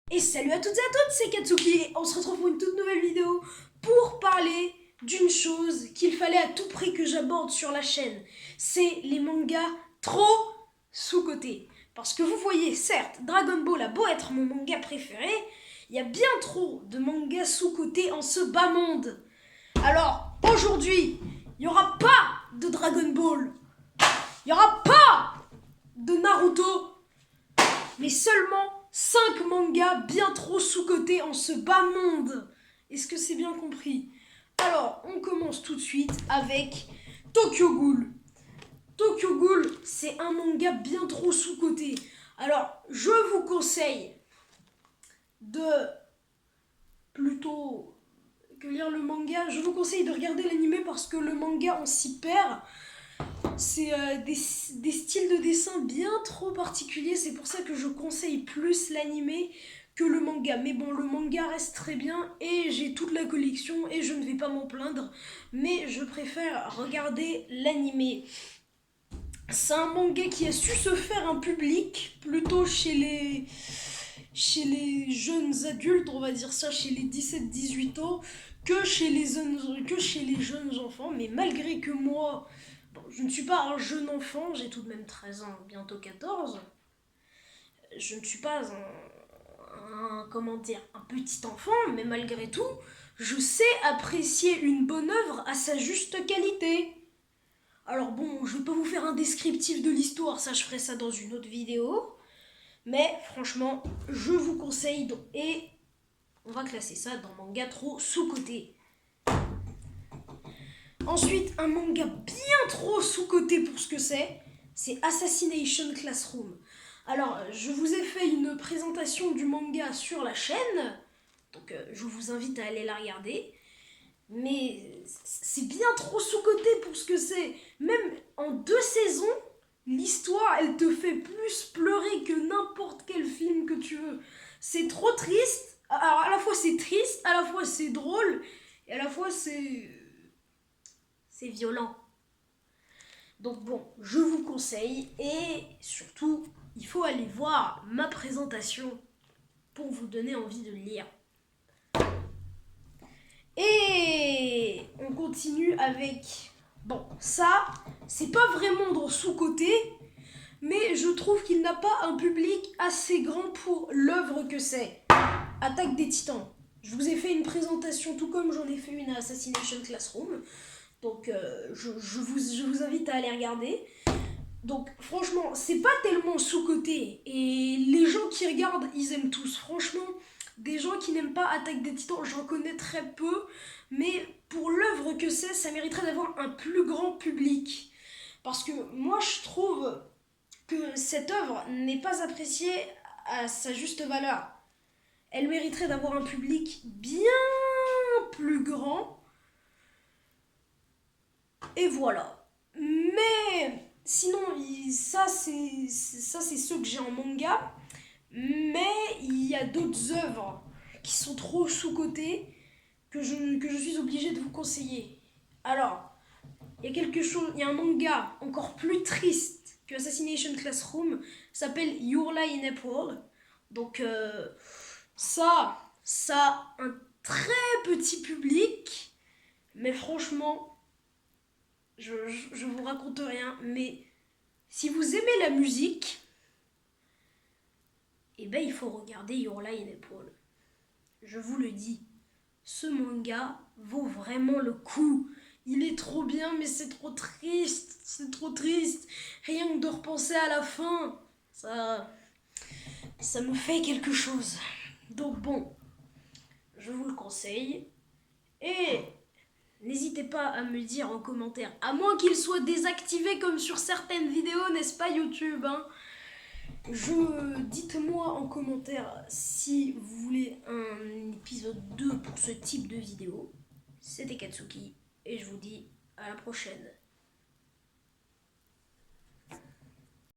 Et salut à toutes et à toutes, c'est Katsuki et on se retrouve pour une toute nouvelle vidéo pour parler d'une chose qu'il fallait à tout prix que j'aborde sur la chaîne. C'est les mangas trop sous-cotés. Parce que vous voyez, certes, Dragon Ball a beau être mon manga préféré, il y a bien trop de mangas sous-cotés en ce bas monde. Alors, aujourd'hui, il n'y aura pas de Dragon Ball, il n'y aura pas de Naruto, mais seulement 5 mangas bien trop sous-cotés en ce bas monde. Est-ce que c'est bien compris? Alors, on commence tout de suite avec Tokyo Ghoul. Tokyo Ghoul, c'est un manga bien trop sous-coté. Alors, je vous conseille de plutôt que lire le manga, je vous conseille de regarder l'anime parce que le manga on s'y perd. C'est des styles de dessin bien trop particuliers, c'est pour ça que je conseille plus l'animé que le manga. Mais bon, le manga reste très bien et j'ai toute la collection et je ne vais pas m'en plaindre, mais je préfère regarder l'animé. C'est un manga qui a su se faire un public plutôt chez les jeunes adultes, on va dire ça, chez les 17-18 ans, que chez les jeunes enfants. Mais malgré que moi, bon, je ne suis pas un jeune enfant, j'ai tout de même 13 ans, bientôt 14. Je ne suis pas comment dire, un petit enfant, mais malgré tout, je sais apprécier une bonne œuvre à sa juste qualité. Alors bon, je vais pas vous faire un descriptif de l'histoire, ça je ferai ça dans une autre vidéo. Mais franchement, je vous conseille, et on va classer ça dans manga trop sous-coté. Ensuite, un manga bien trop sous-coté pour ce que c'est Assassination Classroom. Alors, je vous ai fait une présentation du manga sur la chaîne, donc je vous invite à aller la regarder. Mais c'est bien trop sous-coté pour ce que c'est. Même en 2 saisons, l'histoire, elle te fait plus pleurer que n'importe quel film que tu veux. C'est trop triste. Alors, à la fois c'est triste, à la fois c'est drôle, et à la fois c'est violent. Donc bon, je vous conseille, et surtout, il faut aller voir ma présentation pour vous donner envie de le lire. Et on continue avec... Bon, ça, c'est pas vraiment dans sous-côté, mais je trouve qu'il n'a pas un public assez grand pour l'œuvre que c'est. Attaque des Titans. Je vous ai fait une présentation, tout comme j'en ai fait une à Assassination Classroom. Donc, je vous invite à aller regarder. Donc, franchement, c'est pas tellement sous-coté. Et les gens qui regardent, ils aiment tous. Franchement, des gens qui n'aiment pas Attaque des Titans, j'en connais très peu. Mais pour l'œuvre que c'est, ça mériterait d'avoir un plus grand public. Parce que moi, je trouve que cette œuvre n'est pas appréciée à sa juste valeur. Elle mériterait d'avoir un public bien plus grand. Et voilà. Mais sinon, ça c'est ceux que j'ai en manga. Mais il y a d'autres œuvres qui sont trop sous-cotées que je suis obligée de vous conseiller. Alors, il y a un manga encore plus triste que Assassination Classroom, s'appelle Your Lie in April. Donc ça un très petit public, mais franchement, je vous raconte rien, mais si vous aimez la musique, eh ben il faut regarder Your Lie in April. Je vous le dis, ce manga vaut vraiment le coup. Il est trop bien, mais c'est trop triste. C'est trop triste. Rien que de repenser à la fin, ça me fait quelque chose. Donc bon, je vous le conseille. Et n'hésitez pas à me dire en commentaire, à moins qu'il soit désactivé comme sur certaines vidéos, n'est-ce pas YouTube, hein? Dites-moi en commentaire si vous voulez un épisode 2 pour ce type de vidéo. C'était Katsuki et je vous dis à la prochaine.